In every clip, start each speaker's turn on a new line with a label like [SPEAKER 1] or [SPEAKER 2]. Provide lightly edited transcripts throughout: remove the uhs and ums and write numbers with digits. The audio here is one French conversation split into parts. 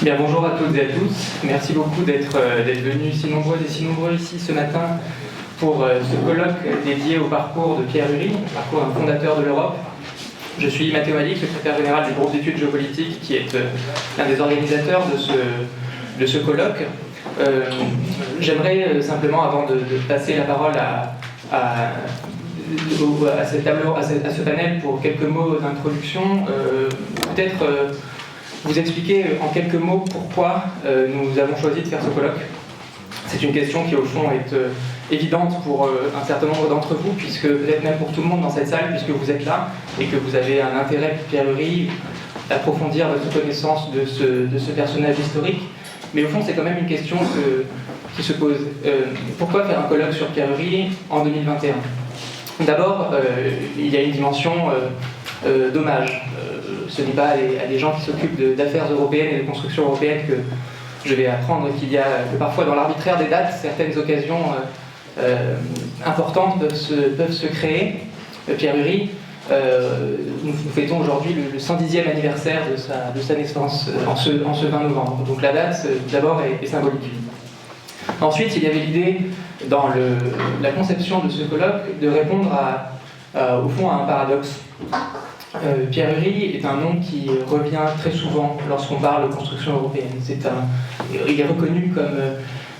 [SPEAKER 1] Bien, bonjour à toutes et à tous. Merci beaucoup d'être venus si nombreux et si nombreux ici ce matin pour ce colloque dédié au parcours de Pierre Ury, le parcours d'un fondateur de l'Europe. Je suis Mathéo Malik, secrétaire général du groupe d'études géopolitiques, qui est l'un des organisateurs de ce colloque. J'aimerais simplement, avant de passer la parole à ce panel pour quelques mots d'introduction, peut-être vous expliquer en quelques mots pourquoi nous avons choisi de faire ce colloque. C'est une question qui, au fond, est évidente pour un certain nombre d'entre vous, puisque peut-être même pour tout le monde dans cette salle, puisque vous êtes là et que vous avez un intérêt pour Pierre Ury, d'approfondir votre connaissance de ce personnage historique. Mais au fond, c'est quand même une question qui se pose. Pourquoi faire un colloque sur Pierre Ury en 2021 ? D'abord, il y a une dimension d'hommage. Ce n'est pas à des gens qui s'occupent d'affaires européennes et de construction européenne que je vais apprendre que parfois dans l'arbitraire des dates, certaines occasions importantes peuvent se créer. Pierre Ury, nous fêtons aujourd'hui le 110e anniversaire de sa naissance en ce 20 novembre. Donc la date, d'abord, est symbolique. Ensuite, il y avait l'idée, dans la conception de ce colloque, de répondre au fond à un paradoxe. Pierre Ury est un nom qui revient très souvent lorsqu'on parle de construction européenne. Il est reconnu comme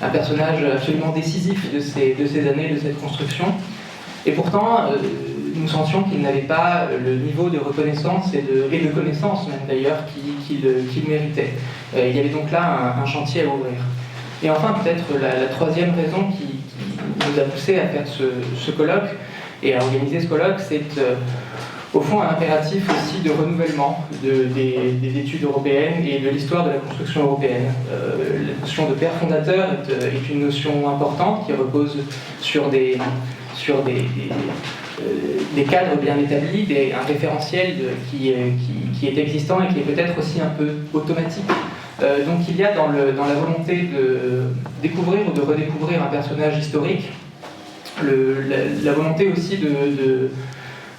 [SPEAKER 1] un personnage absolument décisif de ces années de cette construction. Et pourtant, nous sentions qu'il n'avait pas le niveau de reconnaissance et de connaissance, même d'ailleurs, qu'il méritait. Il y avait donc là un chantier à ouvrir. Et enfin, peut-être la troisième raison qui nous a poussé à faire ce colloque et à organiser ce colloque, c'est au fond un impératif aussi de renouvellement des études européennes et de l'histoire de la construction européenne. La notion de père fondateur est une notion importante qui repose sur des cadres bien établis, un référentiel qui est existant et qui est peut-être aussi un peu automatique. Donc il y a dans la volonté de découvrir ou de redécouvrir un personnage historique, la volonté aussi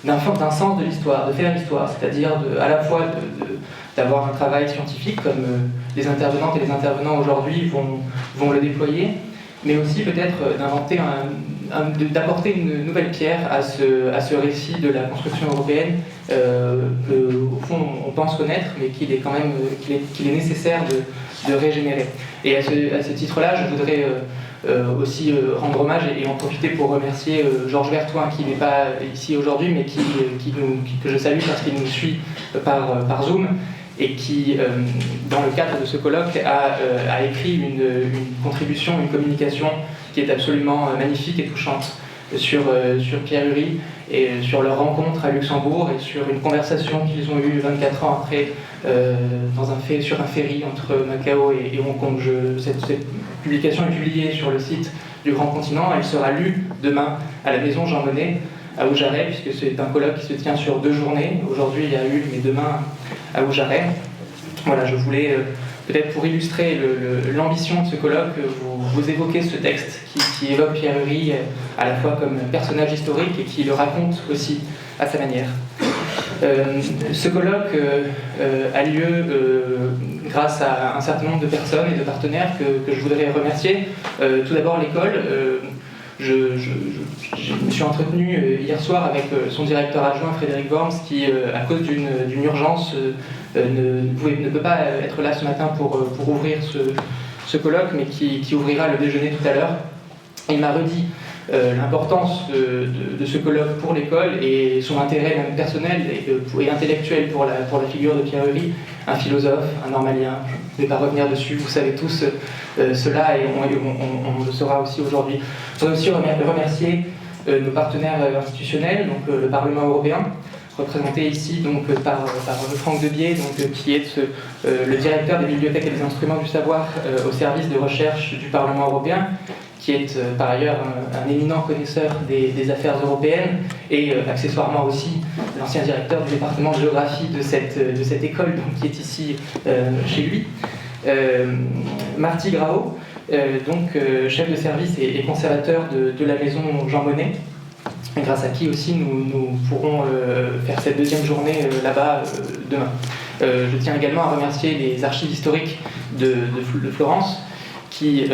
[SPEAKER 1] d'un sens de l'histoire, de faire l'histoire, c'est-à-dire à la fois d'avoir un travail scientifique comme les intervenantes et les intervenants aujourd'hui vont le déployer, mais aussi peut-être d'apporter une nouvelle pierre à ce récit de la construction européenne qu'au fond on pense connaître, mais qu'il est nécessaire de régénérer. Et à ce titre-là, je voudrais aussi rendre hommage et en profiter pour remercier Georges Vertoin, qui n'est pas ici aujourd'hui, mais que je salue parce qu'il nous suit par Zoom, et qui, dans le cadre de ce colloque, a écrit une contribution, une communication qui est absolument magnifique et touchante sur Pierre Ury et sur leur rencontre à Luxembourg et sur une conversation qu'ils ont eue 24 ans après sur un ferry entre Macao et Hong Kong. Cette publication est publiée sur le site du Grand Continent. Elle sera lue demain à la Maison Jean Monnet à Aujarais, puisque c'est un colloque qui se tient sur 2 journées. Aujourd'hui il y a eu, mais demain à Aujarais. Voilà, je voulais peut-être pour illustrer l'ambition de ce colloque, vous évoquer ce texte qui évoque Pierre Ury à la fois comme personnage historique et qui le raconte aussi à sa manière. Ce colloque a lieu grâce à un certain nombre de personnes et de partenaires que je voudrais remercier. Tout d'abord l'école. Je me suis entretenu hier soir avec son directeur adjoint Frédéric Worms qui, à cause d'une urgence, ne peut pas être là ce matin pour ouvrir ce colloque, mais qui ouvrira le déjeuner tout à l'heure. Il m'a redit l'importance de ce colloque pour l'école et son intérêt même personnel et intellectuel pour la figure de Pierre Ury, un philosophe, un normalien. Je ne vais pas revenir dessus, vous savez tous cela et on le saura aussi aujourd'hui. Je voudrais aussi remercier nos partenaires institutionnels, donc le Parlement européen, représenté ici donc, par Franck Debier, qui est le directeur des bibliothèques et des instruments du savoir au service de recherche du Parlement européen, qui est par ailleurs un éminent connaisseur des affaires européennes et accessoirement aussi l'ancien directeur du département de géographie de cette école, donc, qui est ici chez lui. Marty Grao, chef de service et conservateur de la maison Jean Monnet, grâce à qui aussi nous pourrons faire cette deuxième journée là-bas demain. Je tiens également à remercier les archives historiques de Florence qui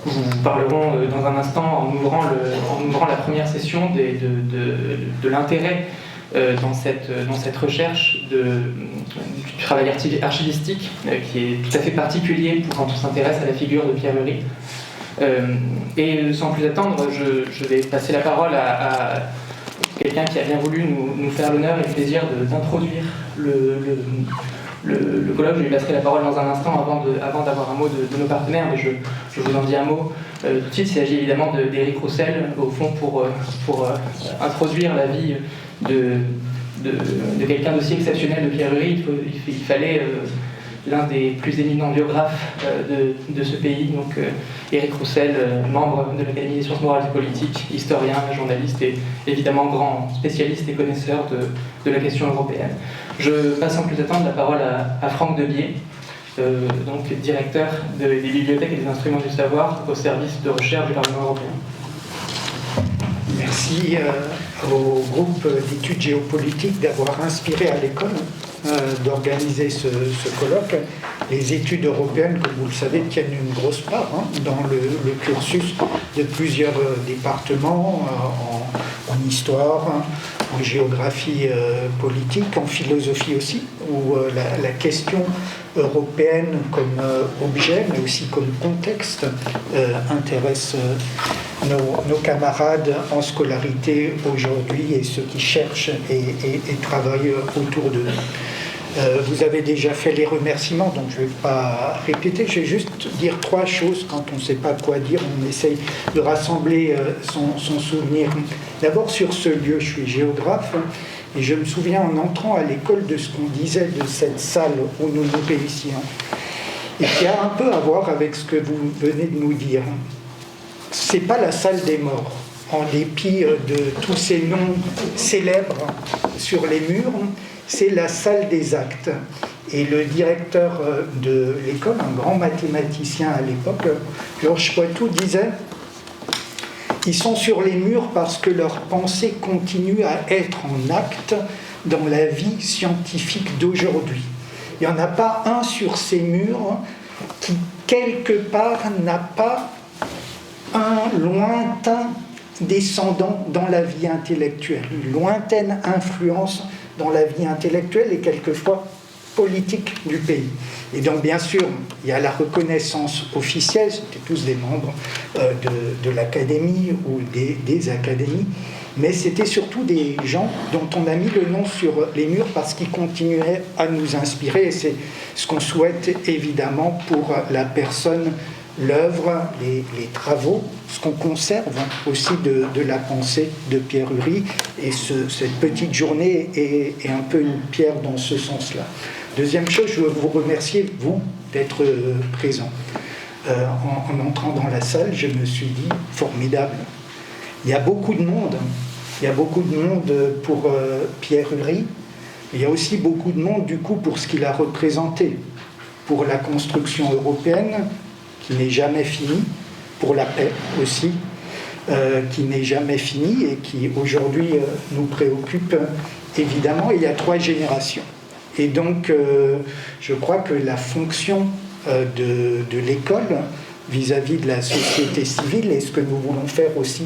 [SPEAKER 1] vous parleront dans un instant en ouvrant la première session de l'intérêt dans cette recherche du travail archivistique qui est tout à fait particulier quand on s'intéresse à la figure de Pierre Ury. Et sans plus attendre, je vais passer la parole à quelqu'un qui a bien voulu nous faire l'honneur et le plaisir d'introduire le colloque. Je lui passerai la parole dans un instant avant d'avoir un mot de nos partenaires, mais je vous en dis un mot tout de suite. Il s'agit évidemment d'Éric Roussel, au fond, pour introduire la vie de quelqu'un d'aussi exceptionnel de Pierre Ury. Il fallait l'un des plus éminents biographes de ce pays, donc Éric Roussel, membre de l'Académie des sciences morales et politiques, historien, journaliste et évidemment grand spécialiste et connaisseur de la question européenne. Je passe sans plus attendre la parole à Franck Debier, donc directeur des bibliothèques et des instruments du savoir au service de recherche du Parlement européen.
[SPEAKER 2] Merci au groupe d'études géopolitiques d'avoir inspiré à l'école d'organiser ce colloque. Les études européennes, comme vous le savez, tiennent une grosse part dans le cursus de plusieurs départements, en histoire, en géographie politique, en philosophie aussi, où la question européenne comme objet, mais aussi comme contexte, intéresse nos camarades en scolarité aujourd'hui et ceux qui cherchent et travaillent autour d'eux. Vous avez déjà fait les remerciements, donc je ne vais pas répéter. Je vais juste dire trois choses. Quand on ne sait pas quoi dire, on essaye de rassembler son souvenir. D'abord, sur ce lieu, je suis géographe, et je me souviens en entrant à l'école de ce qu'on disait de cette salle où nous nous réunissions, et qui a un peu à voir avec ce que vous venez de nous dire. Ce n'est pas la salle des morts, en dépit de tous ces noms célèbres sur les murs. C'est la salle des actes. Et le directeur de l'école, un grand mathématicien à l'époque, Georges Poitou, disait « Ils sont sur les murs parce que leur pensée continue à être en acte dans la vie scientifique d'aujourd'hui. Il n'y en a pas un sur ces murs qui, quelque part, n'a pas un lointain descendant dans la vie intellectuelle, une lointaine influence dans la vie intellectuelle et quelquefois politique du pays. » Et donc, bien sûr, il y a la reconnaissance officielle, c'était tous des membres de l'académie ou des académies, mais c'était surtout des gens dont on a mis le nom sur les murs parce qu'ils continuaient à nous inspirer, et c'est ce qu'on souhaite évidemment pour la personne, l'œuvre, les travaux, ce qu'on conserve aussi de la pensée de Pierre Ury, et cette petite journée est un peu une pierre dans ce sens-là. Deuxième chose, je veux vous remercier, vous, d'être présent. En entrant dans la salle, je me suis dit, formidable. Il y a beaucoup de monde. Il y a beaucoup de monde pour Pierre Ury. Il y a aussi beaucoup de monde, du coup, pour ce qu'il a représenté, pour la construction européenne, qui n'est jamais finie, pour la paix aussi, qui n'est jamais finie et qui aujourd'hui nous préoccupe évidemment. Il y a 3 générations. Et donc, je crois que la fonction de l'école vis-à-vis de la société civile, et ce que nous voulons faire aussi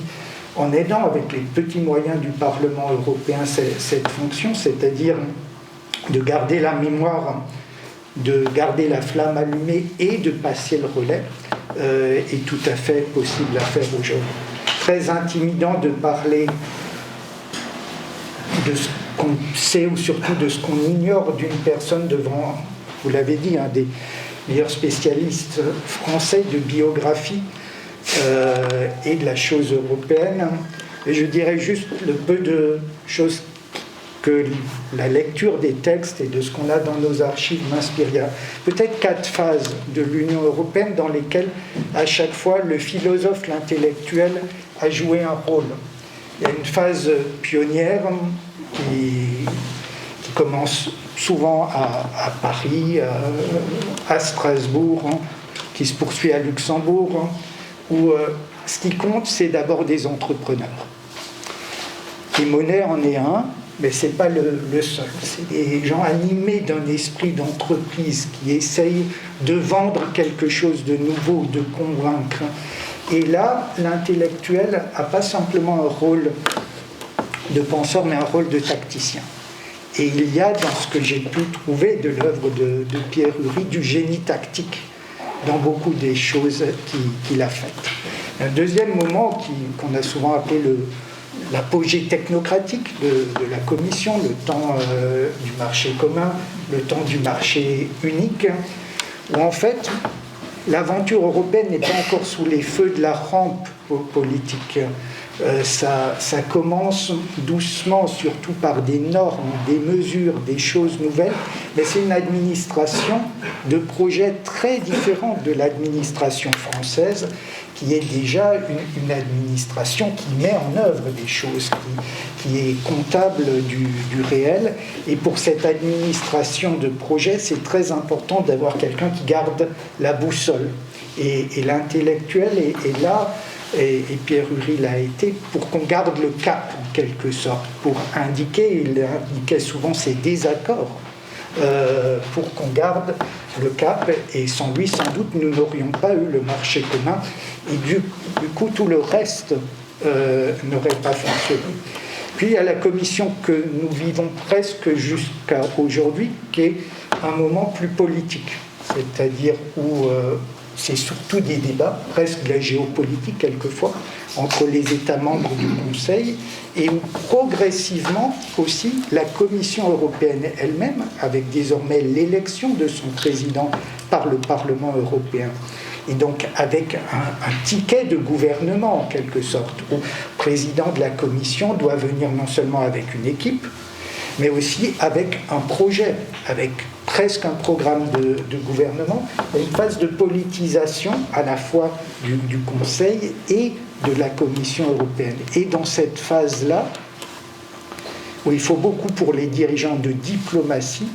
[SPEAKER 2] en aidant avec les petits moyens du Parlement européen cette fonction, c'est-à-dire de garder la mémoire, de garder la flamme allumée et de passer le relais, est tout à fait possible à faire aujourd'hui. Très intimidant de parler de ce qu'on sait ou surtout de ce qu'on ignore d'une personne devant, vous l'avez dit, un des meilleurs spécialistes français de biographie et de la chose européenne. Et je dirais juste le peu de choses que la lecture des textes et de ce qu'on a dans nos archives m'inspire. Il y a peut-être 4 phases de l'Union européenne dans lesquelles, à chaque fois, le philosophe, l'intellectuel a joué un rôle. Il y a une phase pionnière qui commence souvent à Paris, à Strasbourg, qui se poursuit à Luxembourg, où ce qui compte, c'est d'abord des entrepreneurs. Et Monet en est un, mais ce n'est pas le seul. C'est des gens animés d'un esprit d'entreprise qui essayent de vendre quelque chose de nouveau, de convaincre. Et là, l'intellectuel n'a pas simplement un rôle de penseur, mais un rôle de tacticien. Et il y a, dans ce que j'ai pu trouver de l'œuvre de Pierre Ury, du génie tactique dans beaucoup des choses qu'il a faites. Un deuxième moment qu'on a souvent appelé l'apogée technocratique de la Commission, le temps du marché commun, le temps du marché unique, où en fait l'aventure européenne n'est pas encore sous les feux de la rampe politique. Ça commence doucement, surtout par des normes, des mesures, des choses nouvelles, mais c'est une administration de projets très différents de l'administration française, qui est déjà une administration qui met en œuvre des choses, qui est comptable du réel. Et pour cette administration de projet, c'est très important d'avoir quelqu'un qui garde la boussole. Et l'intellectuel est là, et Pierre Ury l'a été, pour qu'on garde le cap, en quelque sorte, pour indiquer, il indiquait souvent ses désaccords, pour qu'on garde le cap, et sans lui, sans doute, nous n'aurions pas eu le marché commun, et du coup, tout le reste n'aurait pas fonctionné. Puis, à la commission que nous vivons presque jusqu'à aujourd'hui, qui est un moment plus politique, c'est-à-dire où c'est surtout des débats, presque de la géopolitique quelquefois, entre les États membres du Conseil, et où progressivement aussi la Commission européenne elle-même, avec désormais l'élection de son président par le Parlement européen, et donc avec un ticket de gouvernement en quelque sorte, où le président de la Commission doit venir non seulement avec une équipe, mais aussi avec un projet, avec presque un programme de gouvernement, une phase de politisation à la fois du Conseil et de la Commission européenne. Et dans cette phase-là, où il faut beaucoup pour les dirigeants de diplomatie,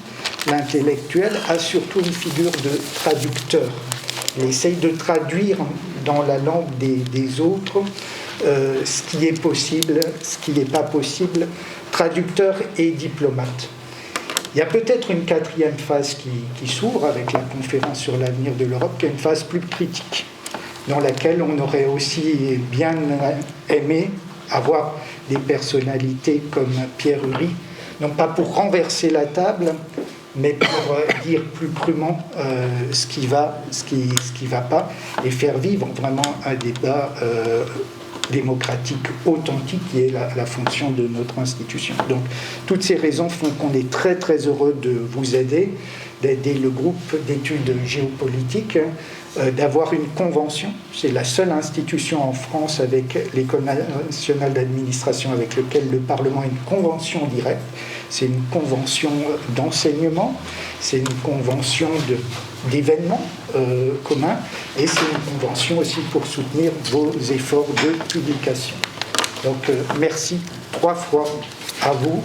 [SPEAKER 2] l'intellectuel a surtout une figure de traducteur. Il essaye de traduire dans la langue des autres ce qui est possible, ce qui n'est pas possible, traducteur et diplomate. Il y a peut-être une quatrième phase qui s'ouvre avec la conférence sur l'avenir de l'Europe, qui est une phase plus critique, dans laquelle on aurait aussi bien aimé avoir des personnalités comme Pierre Ury, non pas pour renverser la table, mais pour dire plus crûment ce qui va pas, et faire vivre vraiment un débat démocratique authentique qui est la fonction de notre institution. Donc toutes ces raisons font qu'on est très très heureux de vous aider, d'aider le groupe d'études géopolitiques, d'avoir une convention. C'est la seule institution en France avec l'École nationale d'administration avec laquelle le Parlement a une convention directe. C'est une convention d'enseignement, c'est une convention d'événements communs, et c'est une convention aussi pour soutenir vos efforts de publication. Donc merci 3 fois à vous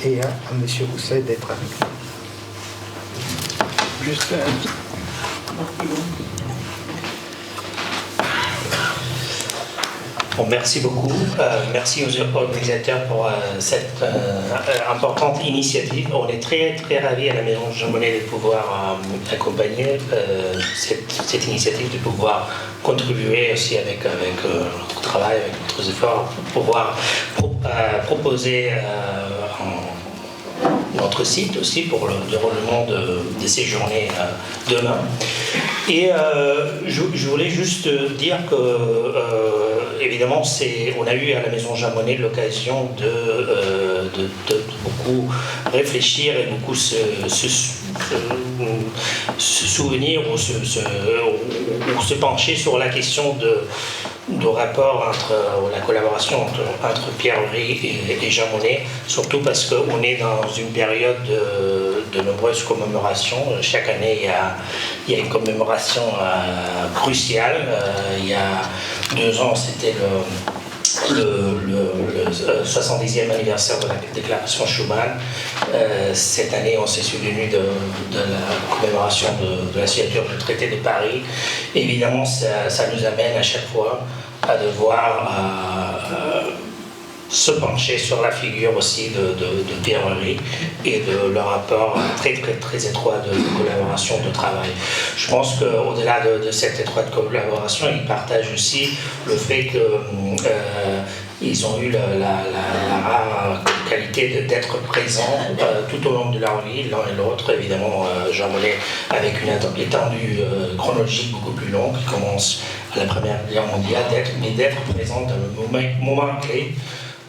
[SPEAKER 2] et à M. Rousset d'être avec nous. Juste
[SPEAKER 3] Bon, merci beaucoup. Merci aux organisateurs pour cette importante initiative. On est très, très ravis à la Maison Jean Monnet de pouvoir accompagner cette initiative, de pouvoir contribuer aussi avec notre travail, avec notre efforts, pour pouvoir proposer notre site aussi pour le déroulement de ces journées demain. Et je voulais juste dire que, évidemment, on a eu à la Maison Jean Monnet l'occasion de beaucoup réfléchir et beaucoup se souvenir ou se pencher sur la question de rapport la collaboration entre Pierre Ury et Jean Monnet, surtout parce qu'on est dans une période de nombreuses commémorations. Chaque année, il y a une commémoration cruciale. Il y a 2 ans, c'était le 70e anniversaire de la déclaration Schuman. Cette année, on s'est souvenu de la commémoration de la signature du traité de Paris. Évidemment, ça nous amène à chaque fois à devoir se pencher sur la figure aussi de Pierre Henry et de leur rapport très étroit de collaboration, de travail. Je pense qu'au-delà de cette étroite collaboration, ils partagent aussi le fait qu'ils ont eu la rare qualité d'être présents tout au long de leur vie, l'un et l'autre. Évidemment, Jean Monnet avec une étendue chronologique beaucoup plus longue, qui commence à la Première Guerre mondiale, mais d'être présent dans le moment clé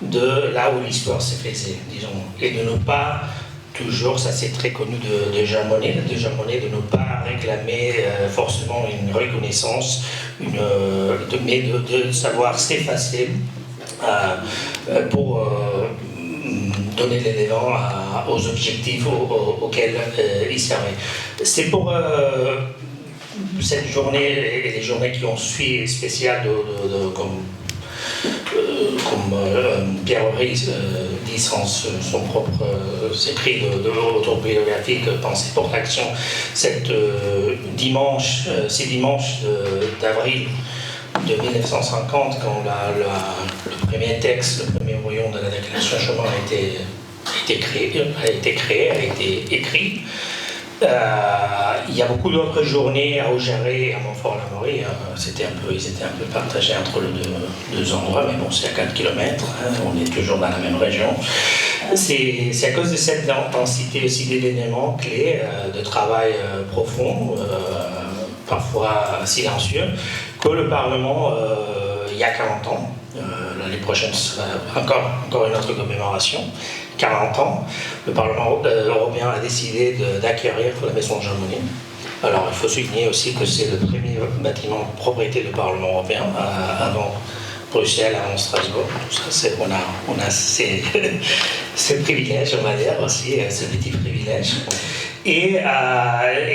[SPEAKER 3] de là où l'histoire s'est faisée, disons, et de ne pas toujours, ça c'est très connu de Jean Monnet, de ne pas réclamer forcément une reconnaissance, mais de savoir s'effacer pour donner l'élément aux objectifs auxquels il servait. C'est pour cette journée et les journées qui ont suivi spéciales comme Pierre Henry dit son propre écrit autobiographique Pensée pour l'action, ces dimanches d'avril de 1950, quand le premier texte, le premier brouillon de la Déclaration Schuman a été écrit. Il y a beaucoup d'autres journées à Aujarret et à Montfort-l'Amaury. Ils étaient un peu partagés entre les deux endroits, mais bon, c'est à 4 km, on est toujours dans la même région. C'est à cause de cette intensité aussi d'événements clés, de travail profond, parfois silencieux, que le Parlement, il y a 40 ans, l'année prochaine sera encore une autre commémoration, 40 ans, le Parlement européen a décidé d'acquérir la maison Jean Monnet. Alors il faut souligner aussi que c'est le premier bâtiment de propriété du Parlement européen avant Bruxelles, avant Strasbourg. Tout ça, on a ces privilèges, on va dire aussi, ce petit privilège. Et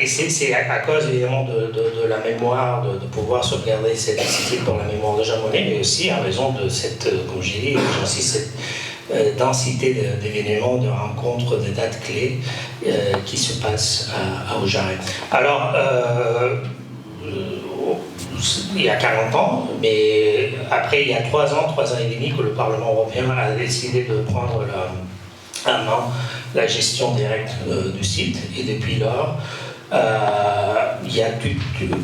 [SPEAKER 3] c'est à cause évidemment de la mémoire, de pouvoir sauvegarder cette nécessité pour la mémoire de Jean Monnet, mais aussi en raison de cette, comme j'ai dit, cette densité d'événements, de rencontres, de dates clés qui se passent à Aujarret. Alors, il y a 40 ans, mais après il y a 3 ans et demi que le Parlement européen a décidé de prendre en main la gestion directe du site, et depuis lors, il y a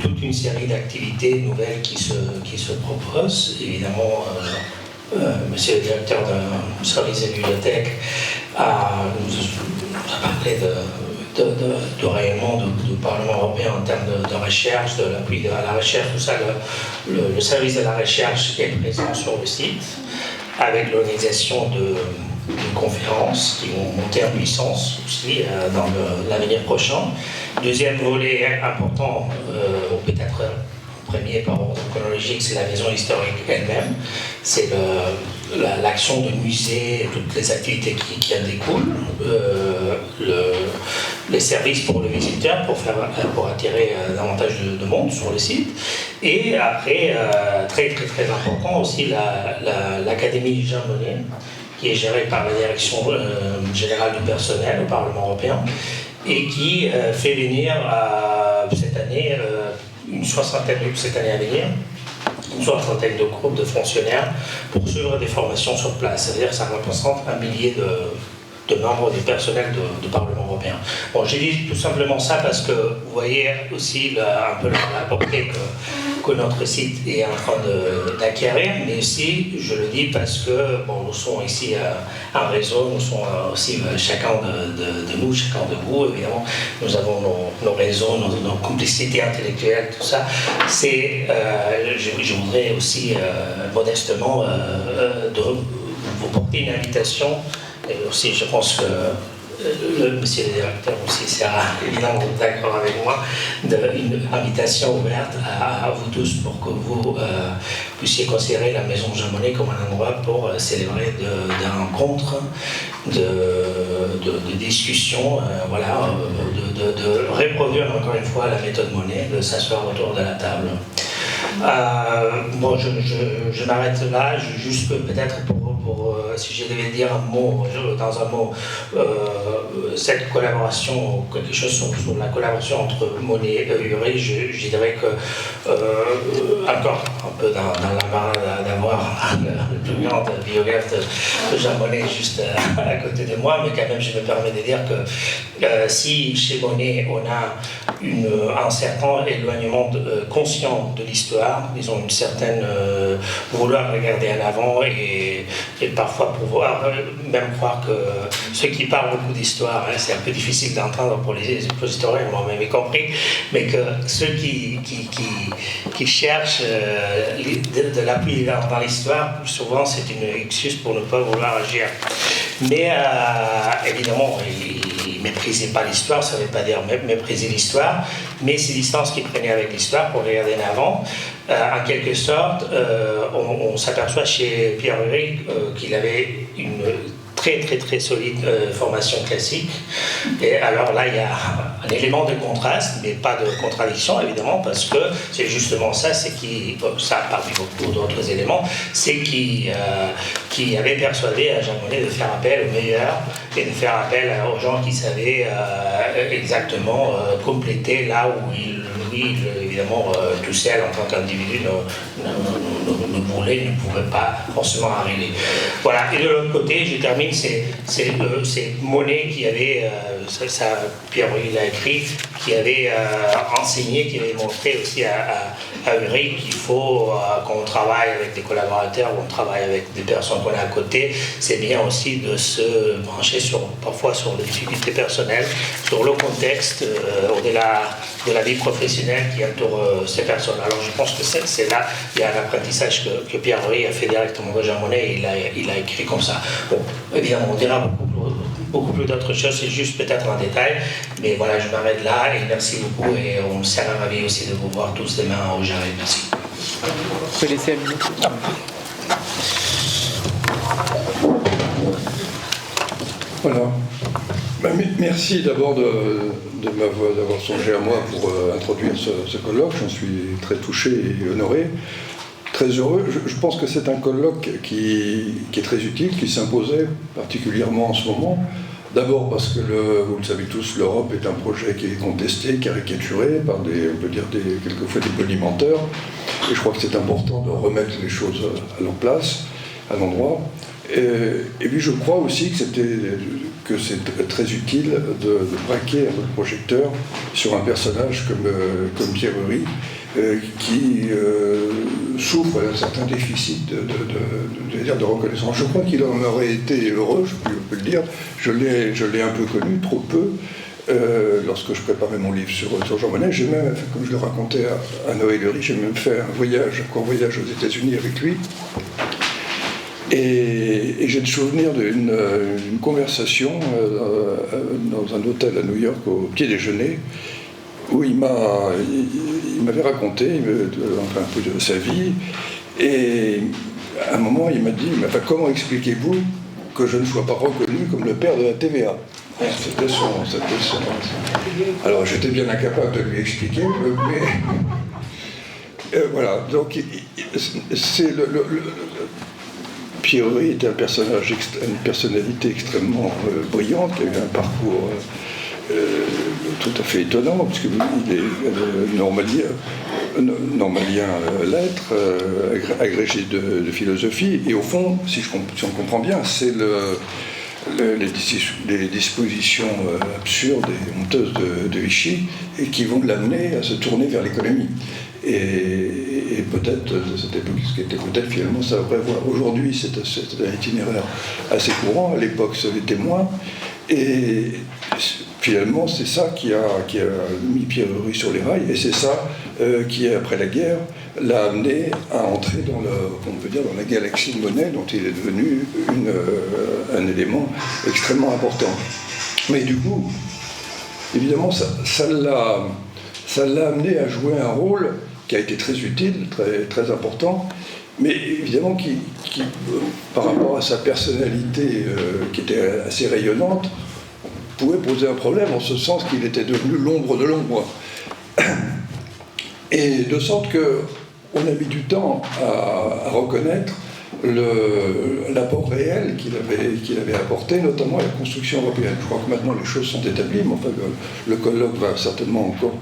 [SPEAKER 3] toute une série d'activités nouvelles qui se proposent. Évidemment, monsieur le directeur du service des bibliothèques a parlé de rayonnement du Parlement européen en termes de recherche, de l'appui à la recherche, tout ça. Le service de la recherche est présent sur le site, avec l'organisation de conférences qui vont monter en puissance aussi dans l'avenir prochain. Deuxième volet important, peut-être premier par ordre chronologique, c'est la maison historique elle-même. C'est l'action de musée, toutes les activités qui en découlent, les services pour le visiteur, pour attirer davantage de monde sur le site. Et après, très important aussi, l'Académie Jean Monnet, qui est gérée par la Direction générale du personnel au Parlement européen, et qui fait venir cette année, cette année à venir, une soixantaine de groupes de fonctionnaires pour suivre des formations sur place. C'est-à-dire que ça représente 1 millier de membres du personnel du Parlement européen. Bon, j'ai dit tout simplement ça parce que vous voyez aussi un peu la portée que notre site est en train d'acquérir, mais aussi, je le dis parce que bon, nous sommes ici un réseau, nous sommes aussi chacun de nous, chacun de vous, évidemment, nous avons nos réseaux, nos complicités intellectuelles, tout ça. Je voudrais aussi modestement vous porter une invitation. Et aussi, je pense que le monsieur le directeur aussi sera évidemment d'accord avec moi, une invitation ouverte à vous tous pour que vous puissiez considérer la maison Jean Monnet comme un endroit pour célébrer des rencontres, de discussions, voilà, de reproduire encore une fois la méthode Monnet, de s'asseoir autour de la table. Bon, je m'arrête là, juste peut-être pour si je devais dire un mot, dans un mot, cette collaboration, quelque chose sur la collaboration entre Monnet et Urey, je dirais que, encore un peu dans la d'avoir le plus grand biographe de Jean Monnet juste à côté de moi, mais quand même je me permets de dire que si chez Monnet on a un certain éloignement conscient de l'histoire, disons une certaine vouloir regarder en avant et parfois pouvoir même croire que ceux qui parlent beaucoup d'histoire, hein, c'est un peu difficile d'entendre pour les historiens, moi-même y compris, mais que ceux qui cherchent de l'appui dans l'histoire, souvent c'est une excuse pour ne pas vouloir agir. Mais évidemment, il ne méprisait pas l'histoire, ça ne veut pas dire mépriser l'histoire, mais ces distances qu'il prenait avec l'histoire pour regarder en avant. En quelque sorte, on s'aperçoit chez Pierre Ury qu'il avait une très solide formation classique. Et alors là, il y a un élément de contraste, mais pas de contradiction, évidemment, parce que c'est justement ça, c'est ça parmi beaucoup d'autres éléments, c'est qui avait persuadé à Jean Monnet de faire appel aux meilleurs et de faire appel aux gens qui savaient exactement compléter là où lui, évidemment, tout seul en tant qu'individu ne pouvait pas forcément arriver. Voilà, et de l'autre côté, je termine, c'est Monnet qui avait, Pierre Ury l'a écrit, qui avait enseigné, qui avait montré aussi à Ury qu'il faut qu'on travaille avec des collaborateurs, qu'on travaille avec des personnes qu'on a à côté. C'est bien aussi de se brancher parfois sur les difficultés personnelles, sur le contexte, au-delà de la vie professionnelle qui entoure ces personnes. Alors je pense que c'est là, il y a un apprentissage que Pierre Ury a fait directement de Jean Monnet et il a écrit comme ça. Bon, évidemment, on dira beaucoup plus d'autres choses, c'est juste peut-être un détail, mais voilà, je m'arrête là et merci beaucoup et on sera ravis aussi de vous voir tous demain au Jarret. Merci.
[SPEAKER 1] Je peux laisser Amélie.
[SPEAKER 4] Voilà. Merci d'abord d'avoir songé à moi pour introduire ce colloque. J'en suis très touché et honoré, très heureux. Je pense que c'est un colloque qui est très utile, qui s'imposait particulièrement en ce moment. D'abord parce que, vous le savez tous, l'Europe est un projet qui est contesté, caricaturé par quelquefois des bonimenteurs. Et je crois que c'est important de remettre les choses à leur place, à l'endroit. Et puis je crois aussi que c'est très utile de braquer un peu le projecteur sur un personnage comme Pierre Ury, qui souffre d'un certain déficit de reconnaissance. Je crois qu'il en aurait été heureux, je peux le dire. Je l'ai un peu connu, trop peu, lorsque je préparais mon livre sur Jean Monnet. J'ai même, comme je le racontais à Noël Ury, j'ai même fait un voyage aux États-Unis avec lui. Et j'ai le souvenir d'une conversation dans un hôtel à New York au petit déjeuner où il m'avait raconté un peu de sa vie et à un moment il m'a dit « Comment expliquez-vous que je ne sois pas reconnu comme le père de la TVA ?» C'était son... Alors j'étais bien incapable de lui expliquer, mais voilà, donc c'est Pierre Ury était une personnalité extrêmement brillante, qui a eu un parcours tout à fait étonnant, puisqu'il est normalien lettres, agrégé de philosophie, et au fond, si on comprend bien, c'est les dispositions absurdes et honteuses de Vichy et qui vont l'amener à se tourner vers l'économie. Et peut-être, de cette époque, ce qui était peut-être finalement sa vraie voie. Aujourd'hui, c'est un itinéraire assez courant, à l'époque, ça l'était moins. Et finalement, c'est ça qui a mis Pierre Ury sur les rails, et c'est ça qui, après la guerre, l'a amené à entrer dans la galaxie de Monnet, dont il est devenu un élément extrêmement important. Mais du coup, évidemment, ça l'a amené à jouer un rôle qui a été très utile, très important, mais évidemment qui par rapport à sa personnalité qui était assez rayonnante, pouvait poser un problème en ce sens qu'il était devenu l'ombre de l'ombre. Et de sorte qu'on a mis du temps à reconnaître l'apport réel qu'il avait apporté, notamment à la construction européenne. Je crois que maintenant les choses sont établies, mais enfin le colloque va certainement encore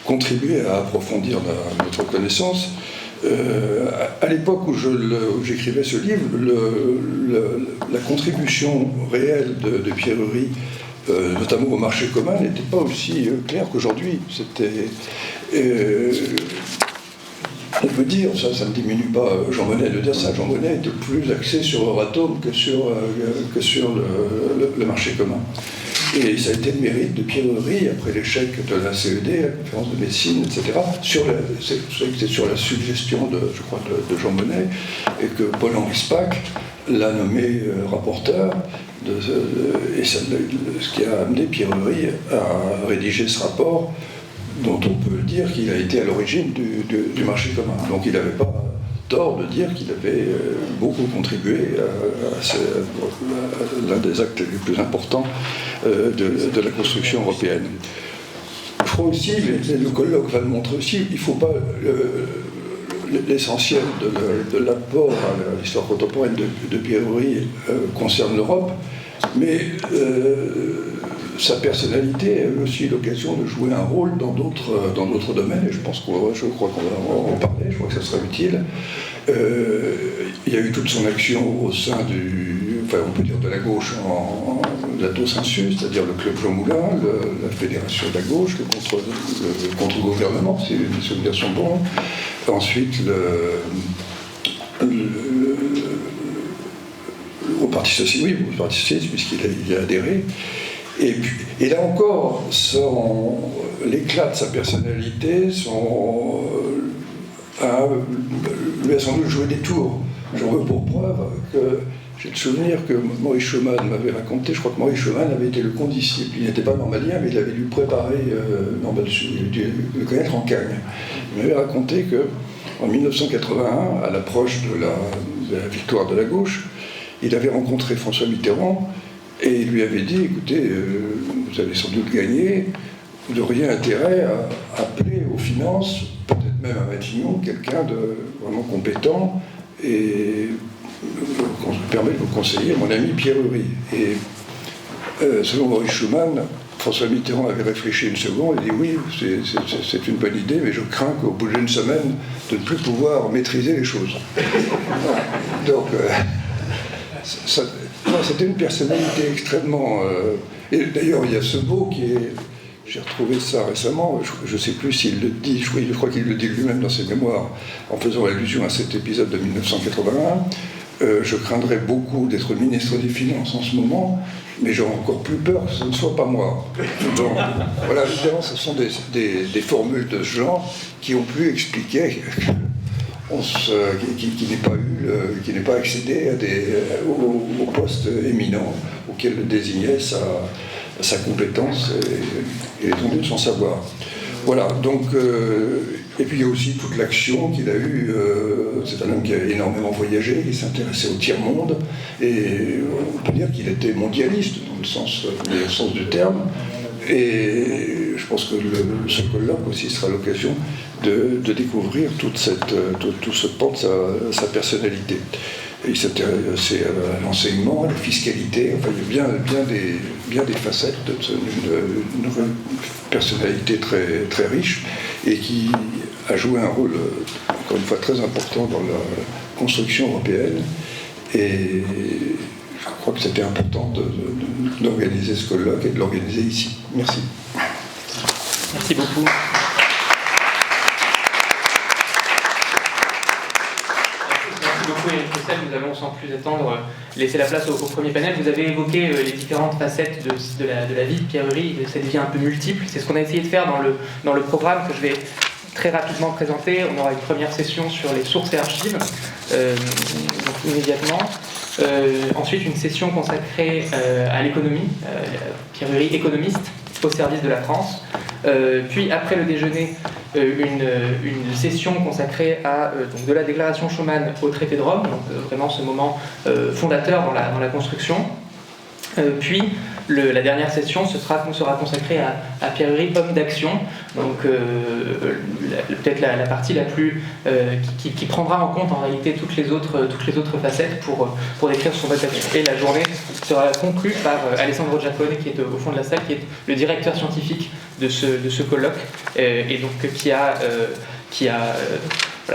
[SPEAKER 4] contribuer à approfondir notre connaissance. À l'époque où j'écrivais ce livre, la contribution réelle de Pierreries, notamment au marché commun, n'était pas aussi claire qu'aujourd'hui. On peut dire, ça ne diminue pas Jean Monnet de dire ça, Jean Monnet était plus axé sur Euratom que sur le marché commun. Et ça a été le mérite de Pierreries, après l'échec de la CED, la conférence de Messine, etc., c'est sur la suggestion, je crois, de Jean Monnet, et que Paul-Henri Spaak l'a nommé rapporteur, et ce qui a amené Pierreries à rédiger ce rapport, dont on peut dire qu'il a été à l'origine du marché commun. Donc il n'avait pas tort de dire qu'il avait beaucoup contribué à l'un des actes les plus importants de la construction européenne. Je crois aussi, mais le colloque va le montrer aussi, il ne faut pas... L'essentiel de l'apport à l'histoire contemporaine de Pierreries concerne l'Europe, mais sa personnalité a aussi l'occasion de jouer un rôle dans d'autres domaines, et je crois qu'on va en parler, je crois que ça sera utile. Il y a eu toute son action au sein on peut dire de la gauche de la DOS-Insus, c'est-à-dire le Club Jean Moulin, la Fédération de la gauche, le contre-gouvernement, si les souvenirs sont bons. Ensuite, au Parti Socialiste, puisqu'il y a adhéré. Et là encore, l'éclat de sa personnalité lui a sans doute joué des tours. J'en veux pour preuve que j'ai le souvenir que Maurice Schumann m'avait raconté, je crois que Maurice Schumann avait été le condisciple, il n'était pas normalien, mais il avait dû préparer, il a dû le connaître en Cagne. Il m'avait raconté qu'en 1981, à l'approche de la victoire de la gauche, il avait rencontré François Mitterrand et il lui avait dit, écoutez, vous allez sans doute gagner, vous n'auriez intérêt à appeler aux finances, peut-être même à Matignon, quelqu'un de vraiment compétent, et qu'on se permet de vous conseiller, mon ami Pierreries. Et selon Maurice Schumann, François Mitterrand avait réfléchi une seconde et dit oui, c'est une bonne idée, mais je crains qu'au bout d'une semaine, de ne plus pouvoir maîtriser les choses. Donc, c'était une personnalité extrêmement... et d'ailleurs, il y a ce mot qui est... J'ai retrouvé ça récemment, je ne sais plus s'il le dit, je crois qu'il le dit lui-même dans ses mémoires, en faisant allusion à cet épisode de 1981. Je craindrais beaucoup d'être ministre des Finances en ce moment, mais j'aurais encore plus peur que ce ne soit pas moi. Donc, voilà, évidemment, ce sont des formules de ce genre qui ont pu expliquer qui n'est pas accédé aux postes éminents auxquels le désignait sa compétence et l'étendue de son savoir. Voilà, donc, et puis il y a aussi toute l'action qu'il a eue. C'est un homme qui a énormément voyagé, qui s'intéressait au tiers-monde, et on peut dire qu'il était mondialiste dans le sens du terme. Et je pense que ce colloque aussi sera l'occasion de découvrir tout ce pan de sa personnalité. Et il s'intéressait à l'enseignement, à la fiscalité, enfin il y a bien des facettes d'une personnalité très, très riche et qui a joué un rôle, encore une fois, très important dans la construction européenne. Et je crois que c'était important d'organiser ce colloque et de l'organiser ici. Merci.
[SPEAKER 1] Merci beaucoup. Nous allons sans plus attendre laisser la place au premier panel. Vous avez évoqué les différentes facettes de la vie de Pierreries, de cette vie un peu multiple. C'est ce qu'on a essayé de faire dans le programme que je vais très rapidement présenter. On aura une première session sur les sources et archives, donc immédiatement. Ensuite, une session consacrée à l'économie, Pierreries économiste au service de la France. Puis après le déjeuner, une session consacrée à donc de la déclaration Schuman au traité de Rome, donc vraiment ce moment fondateur dans la construction. Puis la dernière session sera consacrée à Pierreries, homme d'action, donc peut-être la partie la plus qui prendra en compte en réalité toutes les autres facettes pour décrire son mode d'action. Et la journée sera conclue par Alessandro Giaccone, qui est au fond de la salle, qui est le directeur scientifique de ce colloque, et donc qui a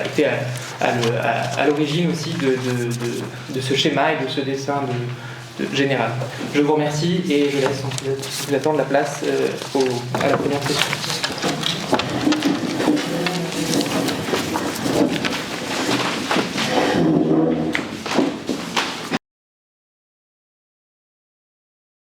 [SPEAKER 1] été à l'origine aussi de ce schéma et de ce dessin général. Je vous remercie et je laisse vous attendre la place à la première session.